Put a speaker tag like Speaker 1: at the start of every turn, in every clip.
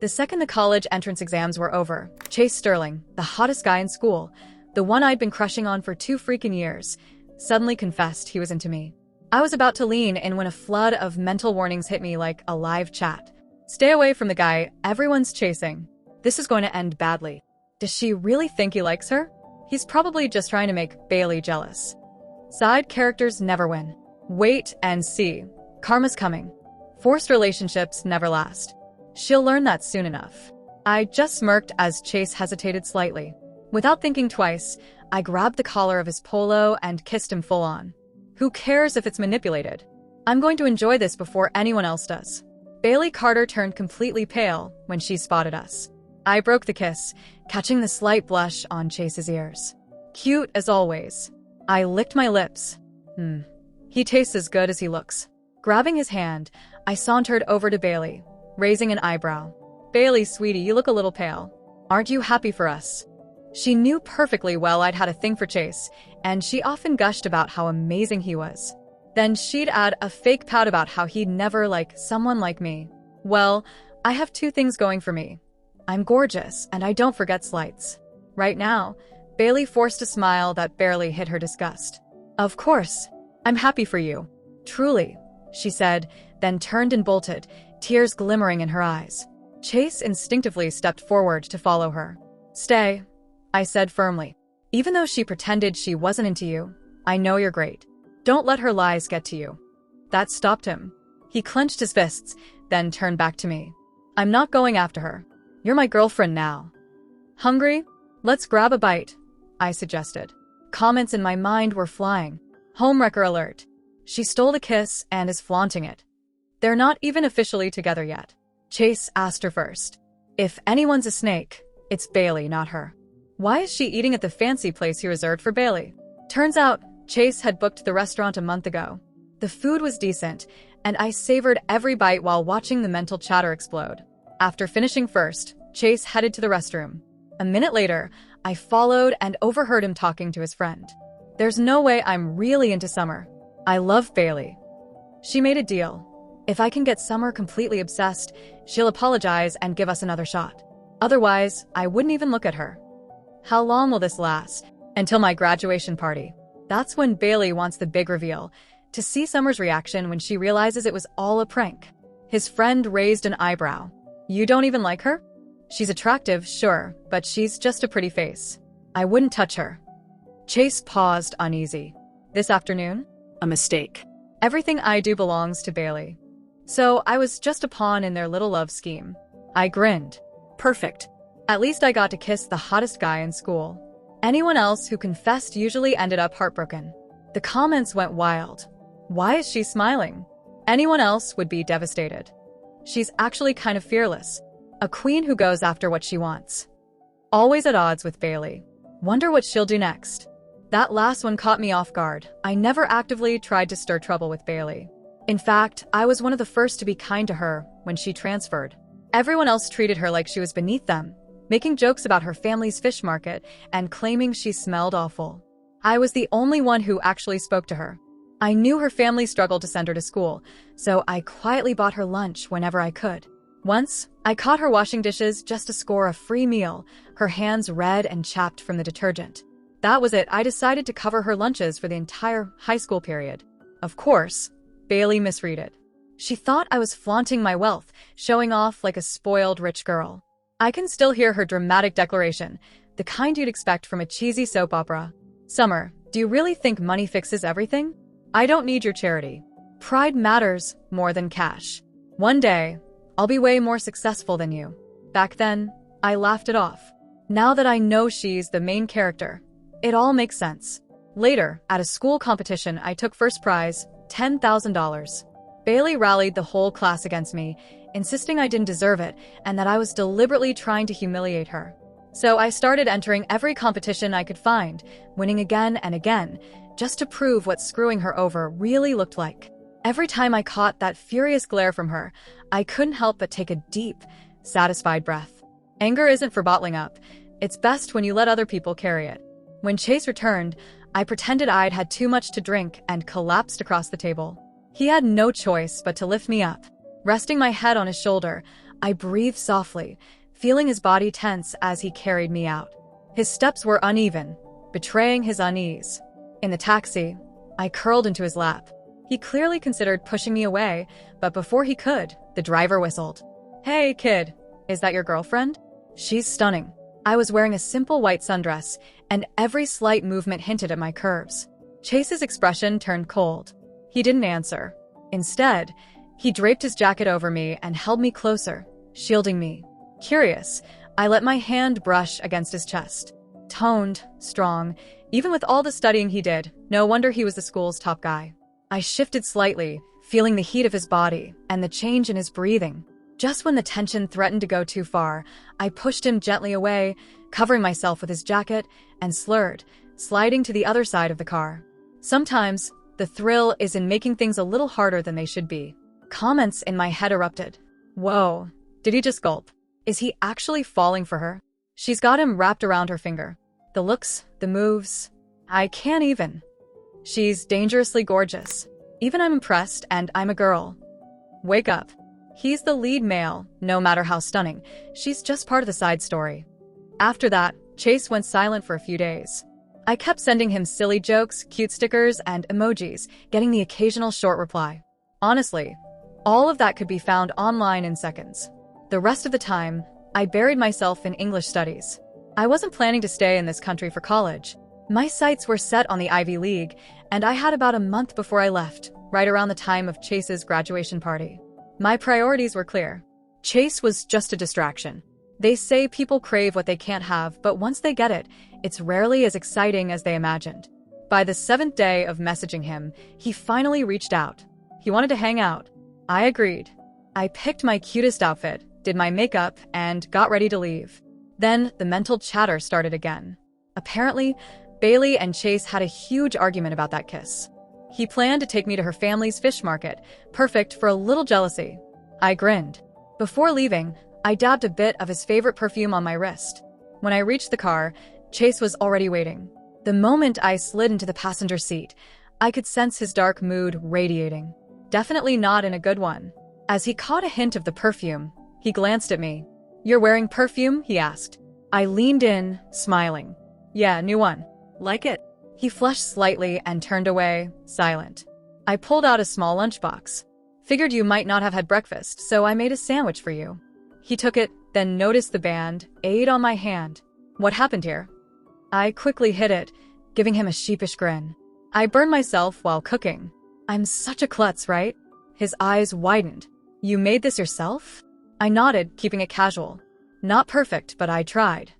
Speaker 1: The second the college entrance exams were over, Chase Sterling, the hottest guy in school, the one I'd been crushing on for 2 freaking years, suddenly confessed he was into me. I was about to lean in when a flood of mental warnings hit me like a live chat. Stay away from the guy everyone's chasing. This is going to end badly. Does she really think he likes her? He's probably just trying to make Bailey jealous. Side characters never win. Wait and see. Karma's coming. Forced relationships never last. She'll learn that soon enough. I just smirked as Chase hesitated slightly. Without thinking twice, I grabbed the collar of his polo and kissed him full on. Who cares if it's manipulated? I'm going to enjoy this before anyone else does. Bailey Carter turned completely pale when she spotted us. I broke the kiss, catching the slight blush on Chase's ears. Cute as always. I licked my lips. He tastes as good as he looks. Grabbing his hand, I sauntered over to Bailey, raising an eyebrow. Bailey, sweetie, you look a little pale. Aren't you happy for us? She knew perfectly well I'd had a thing for Chase, and she often gushed about how amazing he was. Then she'd add a fake pout about how he'd never like someone like me. Well, I have 2 things going for me. I'm gorgeous, and I don't forget slights. Right now, Bailey forced a smile that barely hid her disgust. Of course, I'm happy for you. Truly, she said, then turned and bolted, tears glimmering in her eyes. Chase instinctively stepped forward to follow her. Stay, I said firmly. Even though she pretended she wasn't into you, I know you're great. Don't let her lies get to you. That stopped him. He clenched his fists, then turned back to me. I'm not going after her. You're my girlfriend now. Hungry? Let's grab a bite, I suggested. Comments in my mind were flying. Homewrecker alert. She stole the kiss and is flaunting it. They're not even officially together yet. Chase asked her first. If anyone's a snake, it's Bailey, not her. Why is she eating at the fancy place he reserved for Bailey? Turns out, Chase had booked the restaurant a month ago. The food was decent, and I savored every bite while watching the mental chatter explode. After finishing first, Chase headed to the restroom. A minute later, I followed and overheard him talking to his friend. There's no way I'm really into Summer. I love Bailey. She made a deal. If I can get Summer completely obsessed, she'll apologize and give us another shot. Otherwise, I wouldn't even look at her. How long will this last? Until my graduation party. That's when Bailey wants the big reveal, to see Summer's reaction when she realizes it was all a prank. His friend raised an eyebrow. You don't even like her? She's attractive, sure, but she's just a pretty face. I wouldn't touch her. Chase paused, uneasy. This afternoon?
Speaker 2: A mistake.
Speaker 1: Everything I do belongs to Bailey. So I was just a pawn in their little love scheme. I grinned. Perfect. At least I got to kiss the hottest guy in school. Anyone else who confessed usually ended up heartbroken. The comments went wild. Why is she smiling? Anyone else would be devastated. She's actually kind of fearless. A queen who goes after what she wants. Always at odds with Bailey. Wonder what she'll do next. That last one caught me off guard. I never actively tried to stir trouble with Bailey. In fact, I was one of the first to be kind to her when she transferred. Everyone else treated her like she was beneath them, making jokes about her family's fish market and claiming she smelled awful. I was the only one who actually spoke to her. I knew her family struggled to send her to school, so I quietly bought her lunch whenever I could. Once, I caught her washing dishes just to score a free meal, her hands red and chapped from the detergent. That was it. I decided to cover her lunches for the entire high school period. Of course, Bailey misread it. She thought I was flaunting my wealth, showing off like a spoiled rich girl. I can still hear her dramatic declaration, the kind you'd expect from a cheesy soap opera. Summer, do you really think money fixes everything? I don't need your charity. Pride matters more than cash. One day, I'll be way more successful than you. Back then, I laughed it off. Now that I know she's the main character, it all makes sense. Later, at a school competition, I took first prize, $10,000. Bailey rallied the whole class against me, insisting I didn't deserve it and that I was deliberately trying to humiliate her. So I started entering every competition I could find, winning again and again, just to prove what screwing her over really looked like. Every time I caught that furious glare from her, I couldn't help but take a deep, satisfied breath. Anger isn't for bottling up. It's best when you let other people carry it. When Chase returned, I pretended I'd had too much to drink and collapsed across the table. He had no choice but to lift me up. Resting my head on his shoulder, I breathed softly, feeling his body tense as he carried me out. His steps were uneven, betraying his unease. In the taxi, I curled into his lap. He clearly considered pushing me away, but before he could, the driver whistled. "Hey, kid, is that your girlfriend? She's stunning." I was wearing a simple white sundress, and every slight movement hinted at my curves. Chase's expression turned cold. He didn't answer. Instead, he draped his jacket over me and held me closer, shielding me. Curious, I let my hand brush against his chest. Toned, strong, even with all the studying he did, no wonder he was the school's top guy. I shifted slightly, feeling the heat of his body and the change in his breathing. Just when the tension threatened to go too far, I pushed him gently away, covering myself with his jacket, and slurred, sliding to the other side of the car. Sometimes, the thrill is in making things a little harder than they should be. Comments in my head erupted. Whoa, did he just gulp? Is he actually falling for her? She's got him wrapped around her finger. The looks, the moves, I can't even. She's dangerously gorgeous. Even I'm impressed, and I'm a girl. Wake up. He's the lead male, no matter how stunning. She's just part of the side story. After that, Chase went silent for a few days. I kept sending him silly jokes, cute stickers, and emojis, getting the occasional short reply. Honestly, all of that could be found online in seconds. The rest of the time, I buried myself in English studies. I wasn't planning to stay in this country for college. My sights were set on the Ivy League, and I had about a month before I left, right around the time of Chase's graduation party. My priorities were clear. Chase was just a distraction. They say people crave what they can't have, but once they get it, it's rarely as exciting as they imagined. By the 7th day of messaging him, he finally reached out. He wanted to hang out. I agreed. I picked my cutest outfit, did my makeup, and got ready to leave. Then the mental chatter started again. Apparently, Bailey and Chase had a huge argument about that kiss. He planned to take me to her family's fish market, perfect for a little jealousy. I grinned. Before leaving, I dabbed a bit of his favorite perfume on my wrist. When I reached the car, Chase was already waiting. The moment I slid into the passenger seat, I could sense his dark mood radiating. Definitely not in a good one. As he caught a hint of the perfume, he glanced at me. "You're wearing perfume?" he asked. I leaned in, smiling. "Yeah, new one. Like it?" He flushed slightly and turned away, silent. I pulled out a small lunchbox. "Figured you might not have had breakfast, so I made a sandwich for you." He took it, then noticed the band, aid on my hand. "What happened here?" I quickly hid it, giving him a sheepish grin. "I burned myself while cooking." "I'm such a klutz, right?" His eyes widened. "You made this yourself?" I nodded, keeping it casual. "Not perfect, but I tried."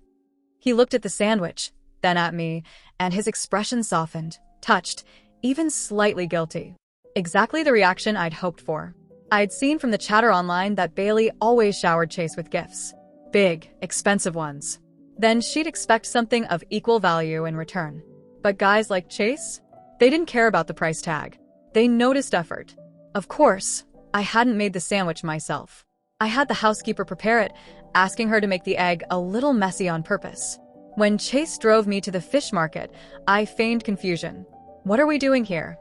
Speaker 1: He looked at the sandwich, then at me, and his expression softened, touched, even slightly guilty. Exactly the reaction I'd hoped for. I'd seen from the chatter online that Bailey always showered Chase with gifts. Big, expensive ones. Then she'd expect something of equal value in return. But guys like Chase? They didn't care about the price tag. They noticed effort. Of course, I hadn't made the sandwich myself. I had the housekeeper prepare it, asking her to make the egg a little messy on purpose. When Chase drove me to the fish market, I feigned confusion. "What are we doing here?"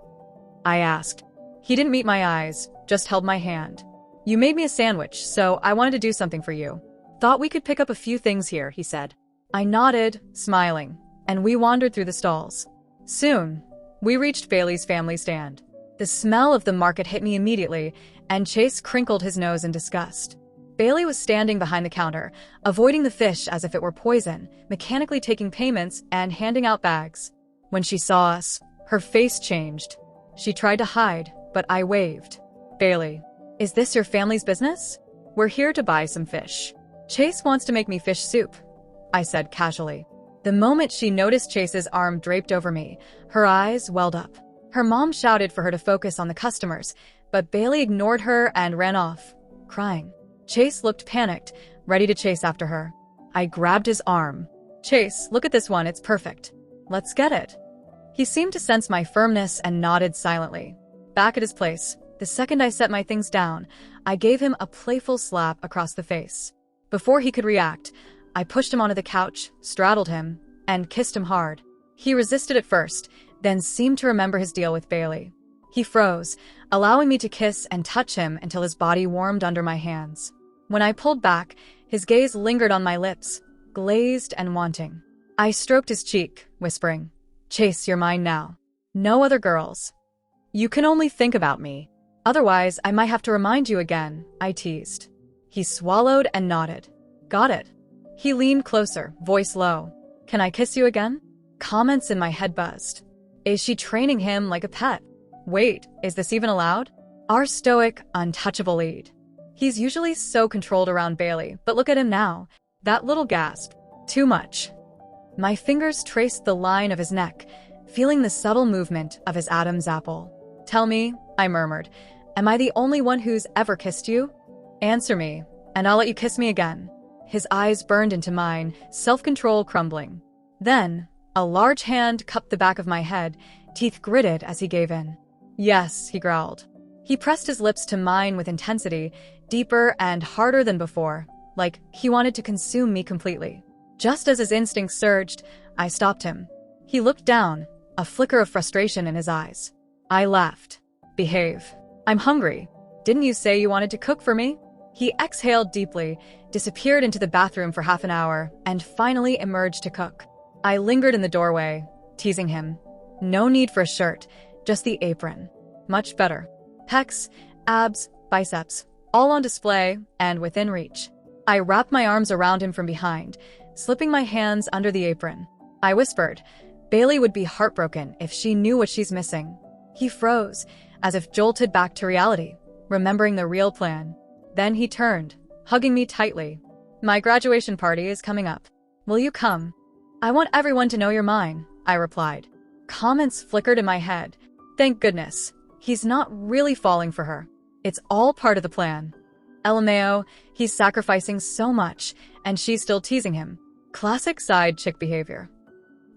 Speaker 1: I asked. He didn't meet my eyes, just held my hand. "You made me a sandwich, so I wanted to do something for you. Thought we could pick up a few things here," he said. I nodded, smiling, and we wandered through the stalls. Soon, we reached Bailey's family stand. The smell of the market hit me immediately, and Chase crinkled his nose in disgust. Bailey was standing behind the counter, avoiding the fish as if it were poison, mechanically taking payments and handing out bags. When she saw us, her face changed. She tried to hide, but I waved. "Bailey, is this your family's business? We're here to buy some fish." "Chase wants to make me fish soup," I said casually. The moment she noticed Chase's arm draped over me, her eyes welled up. Her mom shouted for her to focus on the customers, but Bailey ignored her and ran off, crying. Chase looked panicked, ready to chase after her. I grabbed his arm. "Chase, look at this one, it's perfect. Let's get it." He seemed to sense my firmness and nodded silently. Back at his place, the second I set my things down, I gave him a playful slap across the face. Before he could react, I pushed him onto the couch, straddled him, and kissed him hard. He resisted at first, then seemed to remember his deal with Bailey. He froze, allowing me to kiss and touch him until his body warmed under my hands. When I pulled back, his gaze lingered on my lips, glazed and wanting. I stroked his cheek, whispering, "Chase, you're mine now. No other girls. You can only think about me. Otherwise, I might have to remind you again," I teased. He swallowed and nodded. "Got it." He leaned closer, voice low. "Can I kiss you again?" Comments in my head buzzed. Is she training him like a pet? Wait, is this even allowed? Our stoic, untouchable lead. He's usually so controlled around Bailey, but look at him now. That little gasp. Too much. My fingers traced the line of his neck, feeling the subtle movement of his Adam's apple. "Tell me," I murmured, "am I the only one who's ever kissed you? Answer me, and I'll let you kiss me again." His eyes burned into mine, self-control crumbling. Then, a large hand cupped the back of my head, teeth gritted as he gave in. "Yes," he growled. He pressed his lips to mine with intensity, deeper and harder than before, like he wanted to consume me completely. Just as his instincts surged, I stopped him. He looked down, a flicker of frustration in his eyes. I laughed. "Behave. I'm hungry. Didn't you say you wanted to cook for me?" He exhaled deeply, disappeared into the bathroom for half an hour, and finally emerged to cook. I lingered in the doorway, teasing him. No need for a shirt, just the apron. Much better. Pecs, abs, biceps, all on display and within reach. I wrapped my arms around him from behind, slipping my hands under the apron. I whispered, "Bailey would be heartbroken if she knew what she's missing." He froze, as if jolted back to reality, remembering the real plan. Then he turned, hugging me tightly. "My graduation party is coming up. Will you come?" "I want everyone to know you're mine," I replied. Comments flickered in my head. Thank goodness. He's not really falling for her. It's all part of the plan. LMAO, he's sacrificing so much, and she's still teasing him. Classic side chick behavior.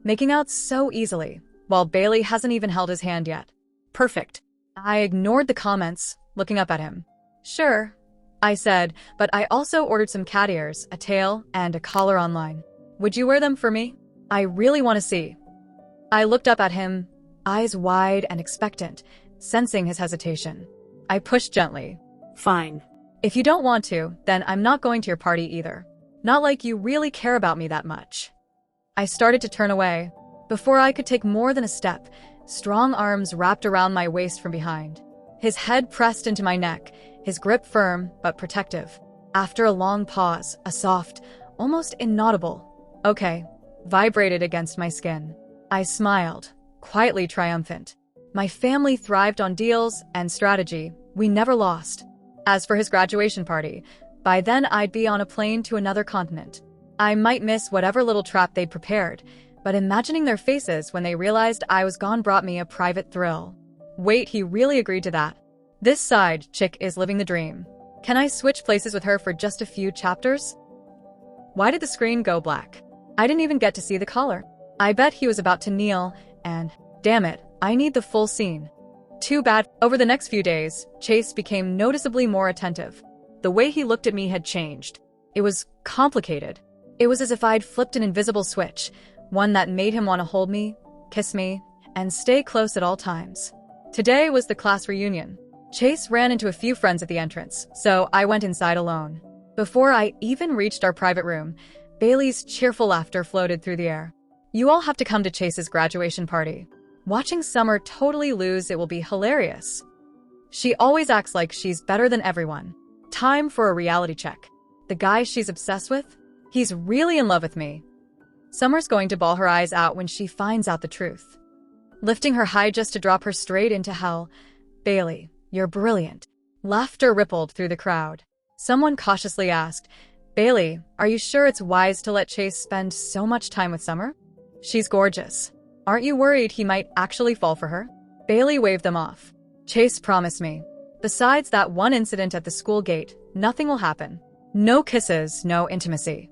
Speaker 1: Making out so easily, while Bailey hasn't even held his hand yet. Perfect. I ignored the comments, looking up at him. "Sure," I said, "but I also ordered some cat ears, a tail, and a collar online. Would you wear them for me? I really want to see." I looked up at him, eyes wide and expectant, sensing his hesitation. I pushed gently.
Speaker 2: "Fine.
Speaker 1: If you don't want to, then I'm not going to your party either. Not like you really care about me that much." I started to turn away. Before I could take more than a step, strong arms wrapped around my waist from behind. His head pressed into my neck, his grip firm but protective. After a long pause, a soft, almost inaudible, "Okay," vibrated against my skin. I smiled, quietly triumphant. My family thrived on deals and strategy. We never lost. As for his graduation party, by then I'd be on a plane to another continent. I might miss whatever little trap they'd prepared, but imagining their faces when they realized I was gone brought me a private thrill. Wait, he really agreed to that. This side chick is living the dream. Can I switch places with her for just a few chapters? Why did the screen go black? I didn't even get to see the collar. I bet he was about to kneel, and, damn it, I need the full scene. Too bad. Over the next few days, Chase became noticeably more attentive. The way he looked at me had changed. It was complicated. It was as if I'd flipped an invisible switch, one that made him want to hold me, kiss me, and stay close at all times. Today was the class reunion. Chase ran into a few friends at the entrance, so I went inside alone. Before I even reached our private room, Bailey's cheerful laughter floated through the air. "You all have to come to Chase's graduation party. Watching Summer totally lose it will be hilarious. She always acts like she's better than everyone. Time for a reality check. The guy she's obsessed with? He's really in love with me. Summer's going to bawl her eyes out when she finds out the truth." Lifting her high just to drop her straight into hell. "Bailey, you're brilliant." Laughter rippled through the crowd. Someone cautiously asked, "Bailey, are you sure it's wise to let Chase spend so much time with Summer? She's gorgeous. Aren't you worried he might actually fall for her?" Bailey waved them off. "Chase promised me. Besides that one incident at the school gate, nothing will happen. No kisses, no intimacy."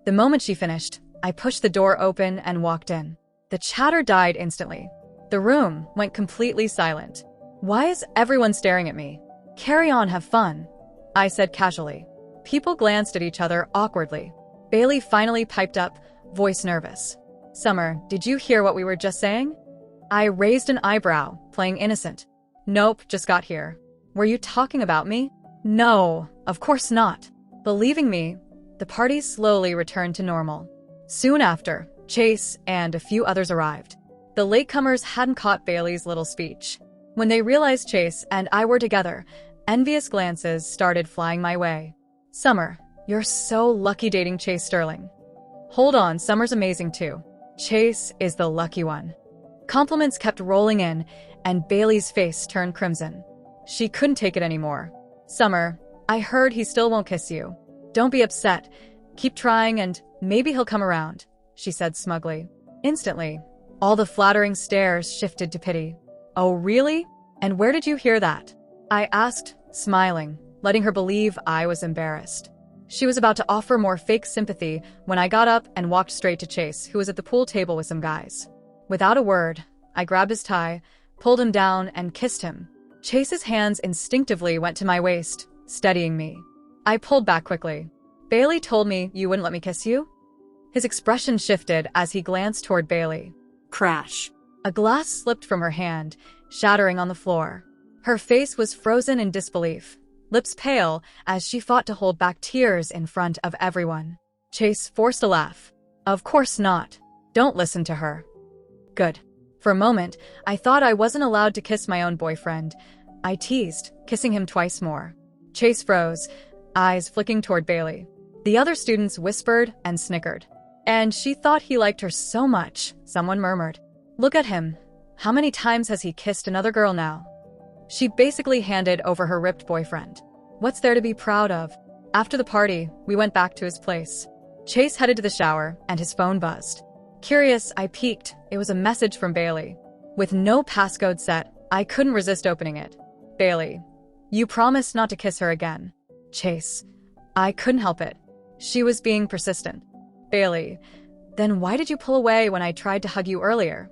Speaker 1: The moment she finished, I pushed the door open and walked in. The chatter died instantly. The room went completely silent. Why is everyone staring at me? "Carry on, have fun," I said casually. People glanced at each other awkwardly. Bailey finally piped up, voice nervous. "Summer, did you hear what we were just saying?" I raised an eyebrow, playing innocent. "Nope, just got here." "Were you talking about me?" "No, of course not." Believing me, the party slowly returned to normal. Soon after, Chase and a few others arrived. The latecomers hadn't caught Bailey's little speech. When they realized Chase and I were together, envious glances started flying my way. Summer, you're so lucky dating Chase Sterling. Hold on, Summer's amazing too. Chase is the lucky one. Compliments kept rolling in, and Bailey's face turned crimson. She couldn't take it anymore. Summer, I heard he still won't kiss you. Don't be upset. Keep trying and maybe he'll come around, she said smugly. Instantly, all the flattering stares shifted to pity. Oh, really? And where did you hear that? I asked, smiling, letting her believe I was embarrassed. She was about to offer more fake sympathy when I got up and walked straight to Chase, who was at the pool table with some guys. Without a word, I grabbed his tie, pulled him down, and kissed him. Chase's hands instinctively went to my waist, steadying me. I pulled back quickly. Bailey told me you wouldn't let me kiss you? His expression shifted as he glanced toward Bailey.
Speaker 2: Crash.
Speaker 1: A glass slipped from her hand, shattering on the floor. Her face was frozen in disbelief, lips pale as she fought to hold back tears in front of everyone. Chase forced a laugh. Of course not. Don't listen to her. Good. For a moment, I thought I wasn't allowed to kiss my own boyfriend. I teased, kissing him twice more. Chase froze, eyes flicking toward Bailey. The other students whispered and snickered. And she thought he liked her so much, someone murmured. Look at him. How many times has he kissed another girl now? She basically handed over her ripped boyfriend. What's there to be proud of? After the party, we went back to his place. Chase headed to the shower, and his phone buzzed. Curious, I peeked. It was a message from Bailey. With no passcode set, I couldn't resist opening it. Bailey, you promised not to kiss her again. Chase, I couldn't help it. She was being persistent. Bailey, then why did you pull away when I tried to hug you earlier?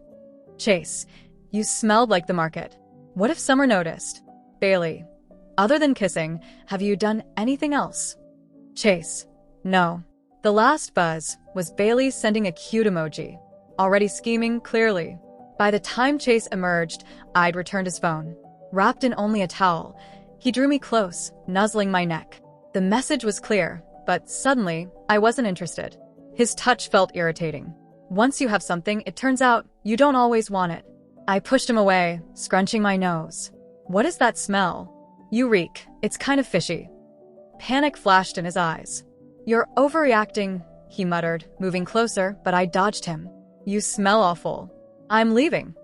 Speaker 1: Chase, you smelled like the market. What if Summer noticed? Bailey, other than kissing, have you done anything else? Chase, no. The last buzz was Bailey sending a cute emoji. Already scheming, clearly. By the time Chase emerged, I'd returned his phone. Wrapped in only a towel, he drew me close, nuzzling my neck. The message was clear, but suddenly, I wasn't interested. His touch felt irritating. Once you have something, it turns out you don't always want it. I pushed him away, scrunching my nose. What is that smell? You reek. It's kind of fishy. Panic flashed in his eyes. You're overreacting, he muttered, moving closer, but I dodged him. You smell awful. I'm leaving.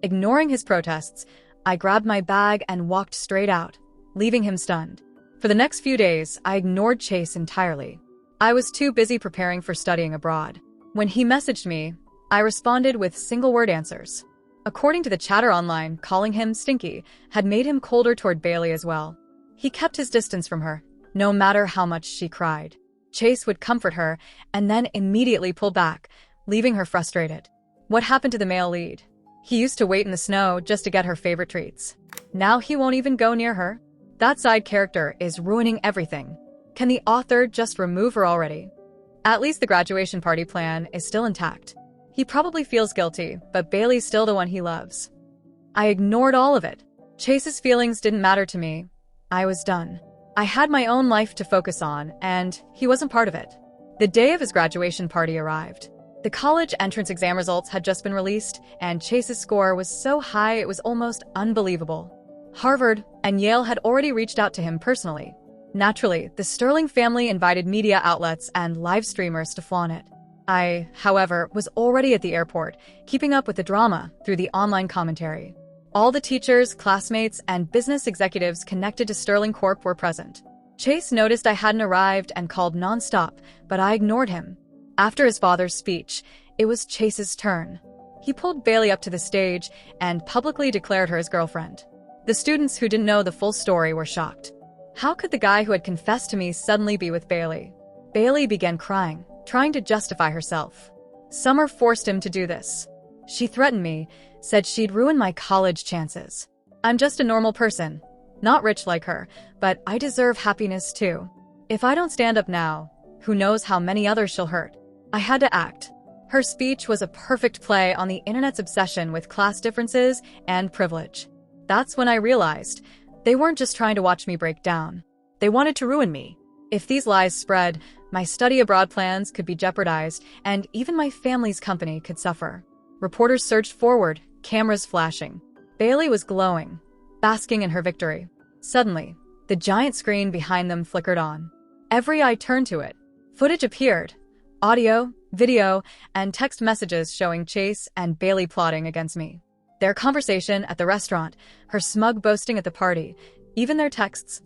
Speaker 1: Ignoring his protests, I grabbed my bag and walked straight out, leaving him stunned. For the next few days, I ignored Chase entirely. I was too busy preparing for studying abroad. When he messaged me, I responded with single-word answers. According to the chatter online, calling him stinky had made him colder toward Bailey as well. He kept his distance from her, no matter how much she cried. Chase would comfort her and then immediately pull back, leaving her frustrated. What happened to the male lead? He used to wait in the snow just to get her favorite treats. Now he won't even go near her? That side character is ruining everything. Can the author just remove her already? At least the graduation party plan is still intact. He probably feels guilty, but Bailey's still the one he loves. I ignored all of it. Chase's feelings didn't matter to me. I was done. I had my own life to focus on, and he wasn't part of it. The day of his graduation party arrived. The college entrance exam results had just been released, and Chase's score was so high it was almost unbelievable. Harvard and Yale had already reached out to him personally. Naturally, the Sterling family invited media outlets and live streamers to flaunt it. I, however, was already at the airport, keeping up with the drama through the online commentary. All the teachers, classmates, and business executives connected to Sterling Corp were present. Chase noticed I hadn't arrived and called nonstop, but I ignored him. After his father's speech, it was Chase's turn. He pulled Bailey up to the stage and publicly declared her his girlfriend. The students who didn't know the full story were shocked. How could the guy who had confessed to me suddenly be with Bailey? Bailey began crying, trying to justify herself. Summer forced him to do this. She threatened me, said she'd ruin my college chances. I'm just a normal person, not rich like her, but I deserve happiness too. If I don't stand up now, who knows how many others she'll hurt. I had to act. Her speech was a perfect play on the internet's obsession with class differences and privilege. That's when I realized they weren't just trying to watch me break down. They wanted to ruin me. If these lies spread, my study abroad plans could be jeopardized, and even my family's company could suffer. Reporters surged forward, cameras flashing. Bailey was glowing, basking in her victory. Suddenly, the giant screen behind them flickered on. Every eye turned to it. Footage appeared. Audio, video, and text messages showing Chase and Bailey plotting against me. Their conversation at the restaurant, her smug boasting at the party, even their texts,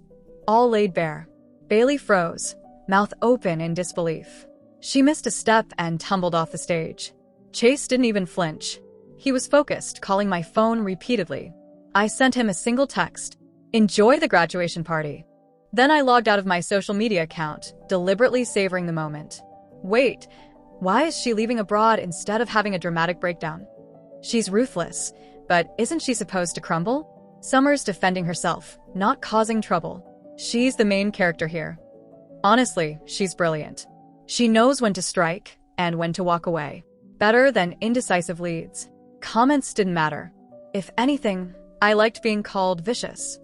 Speaker 1: all laid bare. Bailey froze, mouth open in disbelief. She missed a step and tumbled off the stage. Chase didn't even flinch. He was focused, calling my phone repeatedly. I sent him a single text. Enjoy the graduation party. Then I logged out of my social media account, deliberately savoring the moment. Wait, why is she leaving abroad instead of having a dramatic breakdown? She's ruthless, but isn't she supposed to crumble? Summer's defending herself, not causing trouble. She's the main character here. Honestly, she's brilliant. She knows when to strike and when to walk away. Better than indecisive leads. Comments didn't matter. If anything, I liked being called vicious.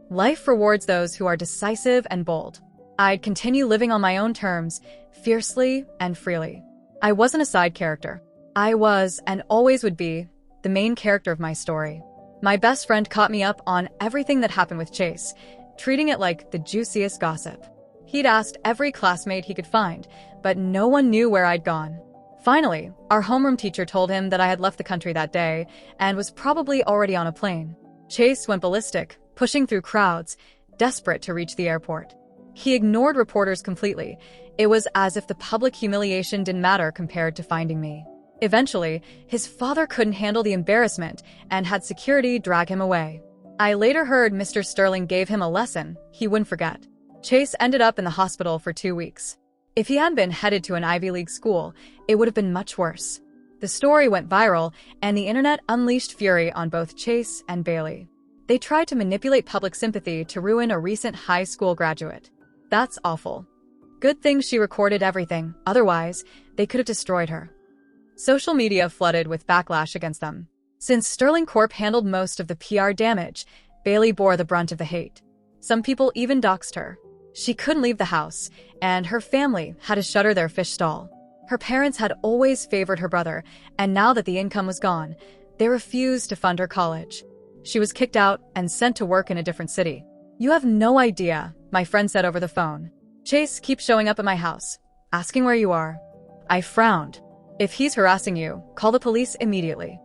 Speaker 1: Life rewards those who are decisive and bold. I'd continue living on my own terms, fiercely and freely. I wasn't a side character. I was, and always would be, the main character of my story. My best friend caught me up on everything that happened with Chase, treating it like the juiciest gossip. He'd asked every classmate he could find, but no one knew where I'd gone. Finally, our homeroom teacher told him that I had left the country that day and was probably already on a plane. Chase went ballistic, pushing through crowds, desperate to reach the airport. He ignored reporters completely. It was as if the public humiliation didn't matter compared to finding me. Eventually, his father couldn't handle the embarrassment and had security drag him away. I later heard Mr. Sterling gave him a lesson he wouldn't forget. Chase ended up in the hospital for 2 weeks. If he hadn't been headed to an Ivy League school, it would have been much worse. The story went viral, and the internet unleashed fury on both Chase and Bailey. They tried to manipulate public sympathy to ruin a recent high school graduate. That's awful. Good thing she recorded everything, otherwise, they could have destroyed her. Social media flooded with backlash against them. Since Sterling Corp handled most of the PR damage, Bailey bore the brunt of the hate. Some people even doxed her. She couldn't leave the house, and her family had to shutter their fish stall. Her parents had always favored her brother, and now that the income was gone, they refused to fund her college. She was kicked out and sent to work in a different city. "You have no idea," my friend said over the phone. "Chase keeps showing up at my house, asking where you are." I frowned. "If he's harassing you, call the police immediately."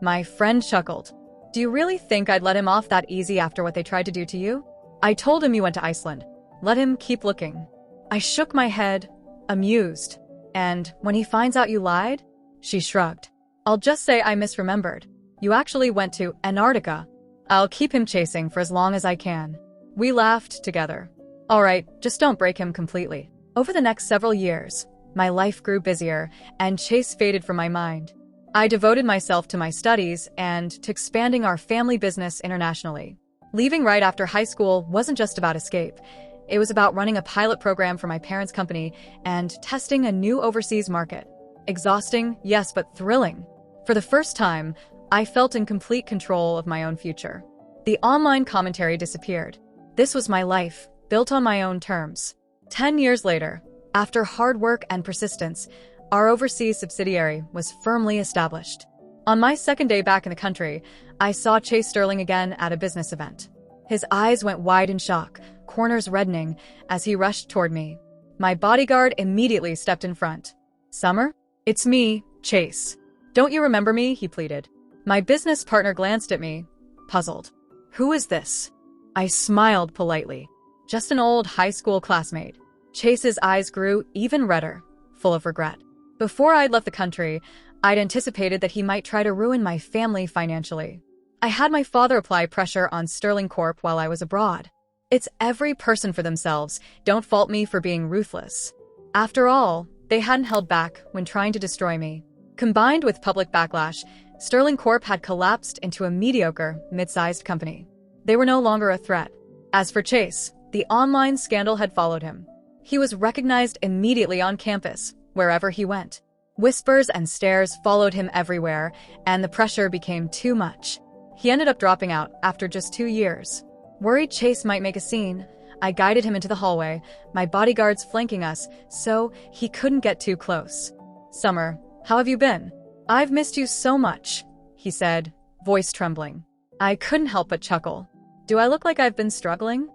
Speaker 1: My friend chuckled. "Do you really think I'd let him off that easy after what they tried to do to you?" I told him you went to Iceland. Let him keep looking. I shook my head, amused. "And when he finds out you lied?" She shrugged. "I'll just say I misremembered. You actually went to Antarctica. I'll keep him chasing for as long as I can." We laughed together. "All right, just don't break him completely." Over the next several years, my life grew busier, and Chase faded from my mind. I devoted myself to my studies and to expanding our family business internationally. Leaving right after high school wasn't just about escape. It was about running a pilot program for my parents' company and testing a new overseas market. Exhausting, yes, but thrilling. For the first time, I felt in complete control of my own future. The online commentary disappeared. This was my life, built on my own terms. 10 years later, after hard work and persistence, our overseas subsidiary was firmly established. On my second day back in the country, I saw Chase Sterling again at a business event. His eyes went wide in shock, corners reddening, as he rushed toward me. My bodyguard immediately stepped in front. "Summer? It's me, Chase. Don't you remember me?" he pleaded. My business partner glanced at me, puzzled. "Who is this?" I smiled politely. "Just an old high school classmate." Chase's eyes grew even redder, full of regret. Before I'd left the country, I'd anticipated that he might try to ruin my family financially. I had my father apply pressure on Sterling Corp while I was abroad. It's every person for themselves. Don't fault me for being ruthless. After all, they hadn't held back when trying to destroy me. Combined with public backlash, Sterling Corp had collapsed into a mediocre, mid-sized company. They were no longer a threat. As for Chase, the online scandal had followed him. He was recognized immediately on campus, wherever he went. Whispers and stares followed him everywhere, and the pressure became too much. He ended up dropping out after just 2 years. Worried Chase might make a scene, I guided him into the hallway, my bodyguards flanking us, so he couldn't get too close. "Summer, how have you been? I've missed you so much," he said, voice trembling. I couldn't help but chuckle. "Do I look like I've been struggling?"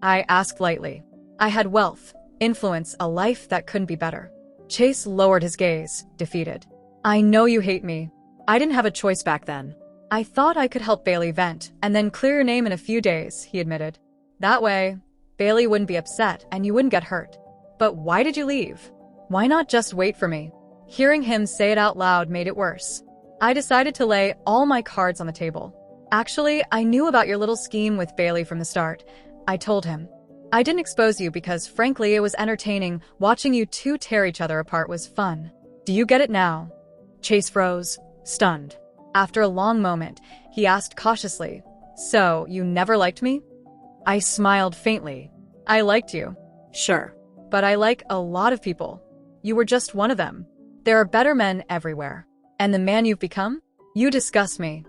Speaker 1: I asked lightly. I had wealth, influence, a life that couldn't be better. Chase lowered his gaze, defeated. "I know you hate me. I didn't have a choice back then. I thought I could help Bailey vent and then clear your name in a few days," he admitted. "That way, Bailey wouldn't be upset and you wouldn't get hurt. But why did you leave? Why not just wait for me?" Hearing him say it out loud made it worse. I decided to lay all my cards on the table. "Actually, I knew about your little scheme with Bailey from the start," I told him. "I didn't expose you because, frankly, it was entertaining. Watching you two tear each other apart was fun. Do you get it now?" Chase froze, stunned. After a long moment, he asked cautiously, "So, you never liked me?" I smiled faintly. "I liked you. Sure. But I like a lot of people. You were just one of them. There are better men everywhere. And the man you've become? You disgust me."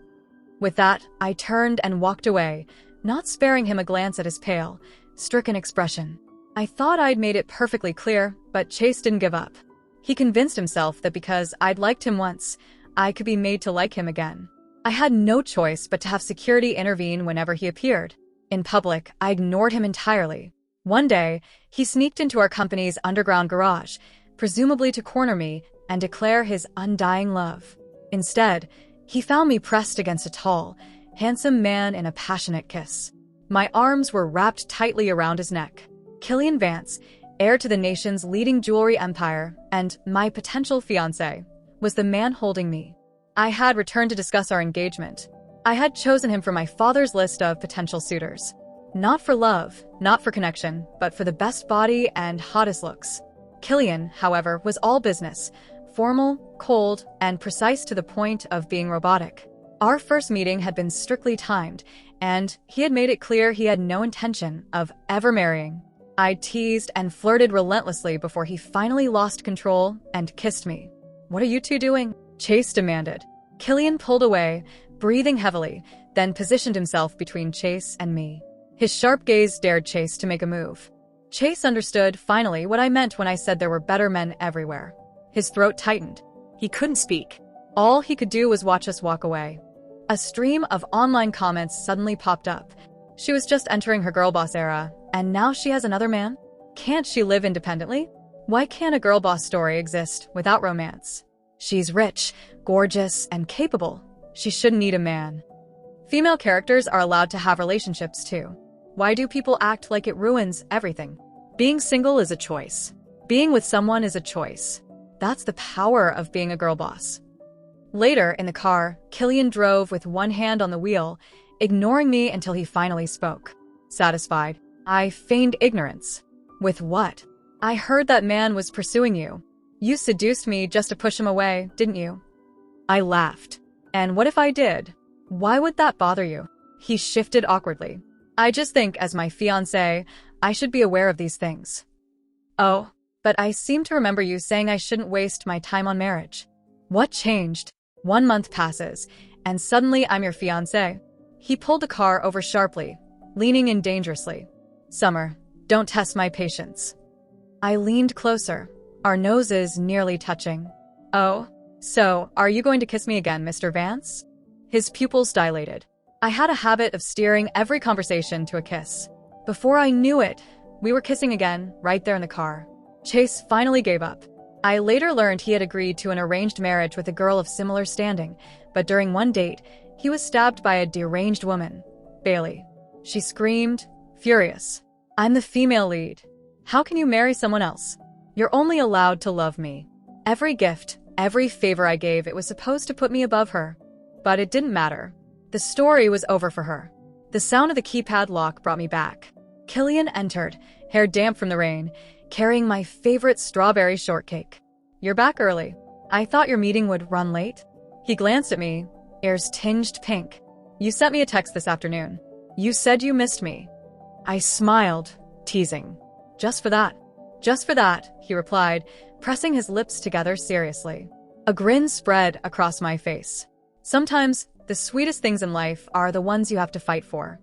Speaker 1: With that, I turned and walked away, not sparing him a glance at his pale, stricken expression. I thought I'd made it perfectly clear, but Chase didn't give up. He convinced himself that because I'd liked him once, I could be made to like him again. I had no choice but to have security intervene whenever he appeared. In public, I ignored him entirely. One day, he sneaked into our company's underground garage, presumably to corner me and declare his undying love. Instead, he found me pressed against a tall, handsome man in a passionate kiss. My arms were wrapped tightly around his neck. Killian Vance, heir to the nation's leading jewelry empire, and my potential fiancé, was the man holding me. I had returned to discuss our engagement. I had chosen him from my father's list of potential suitors. Not for love, not for connection, but for the best body and hottest looks. Killian, however, was all business, formal, cold, and precise to the point of being robotic. Our first meeting had been strictly timed, and he had made it clear he had no intention of ever marrying. I teased and flirted relentlessly before he finally lost control and kissed me. "What are you two doing?" Chase demanded. Killian pulled away, breathing heavily, then positioned himself between Chase and me. His sharp gaze dared Chase to make a move. Chase understood, finally, what I meant when I said there were better men everywhere. His throat tightened. He couldn't speak. All he could do was watch us walk away. A stream of online comments suddenly popped up. She was just entering her girl boss era, and now she has another man? Can't she live independently? Why can't a girl boss story exist without romance? She's rich, gorgeous, and capable. She shouldn't need a man. Female characters are allowed to have relationships too. Why do people act like it ruins everything? Being single is a choice. Being with someone is a choice. That's the power of being a girl boss. Later, in the car, Killian drove with one hand on the wheel, ignoring me until he finally spoke. Satisfied, I feigned ignorance. "With what?" "I heard that man was pursuing you. You seduced me just to push him away, didn't you?" I laughed. "And what if I did? Why would that bother you?" He shifted awkwardly. "I just think, as my fiancé, I should be aware of these things." "Oh, but I seem to remember you saying I shouldn't waste my time on marriage." "What changed?" 1 month passes, and suddenly I'm your fiancé. He pulled the car over sharply, leaning in dangerously. "Summer, don't test my patience." I leaned closer, our noses nearly touching. "Oh, so are you going to kiss me again, Mr. Vance?" His pupils dilated. I had a habit of steering every conversation to a kiss. Before I knew it, we were kissing again, right there in the car. Chase finally gave up. I later learned he had agreed to an arranged marriage with a girl of similar standing, but during one date, he was stabbed by a deranged woman, Bailey. She screamed, furious. "I'm the female lead. How can you marry someone else? You're only allowed to love me." Every gift, every favor I gave, it was supposed to put me above her. But it didn't matter. The story was over for her. The sound of the keypad lock brought me back. Killian entered, hair damp from the rain, carrying my favorite strawberry shortcake. "You're back early. I thought your meeting would run late." He glanced at me, ears tinged pink. "You sent me a text this afternoon. You said you missed me." I smiled, teasing. "Just for that." "Just for that," he replied, pressing his lips together seriously. A grin spread across my face. Sometimes, the sweetest things in life are the ones you have to fight for.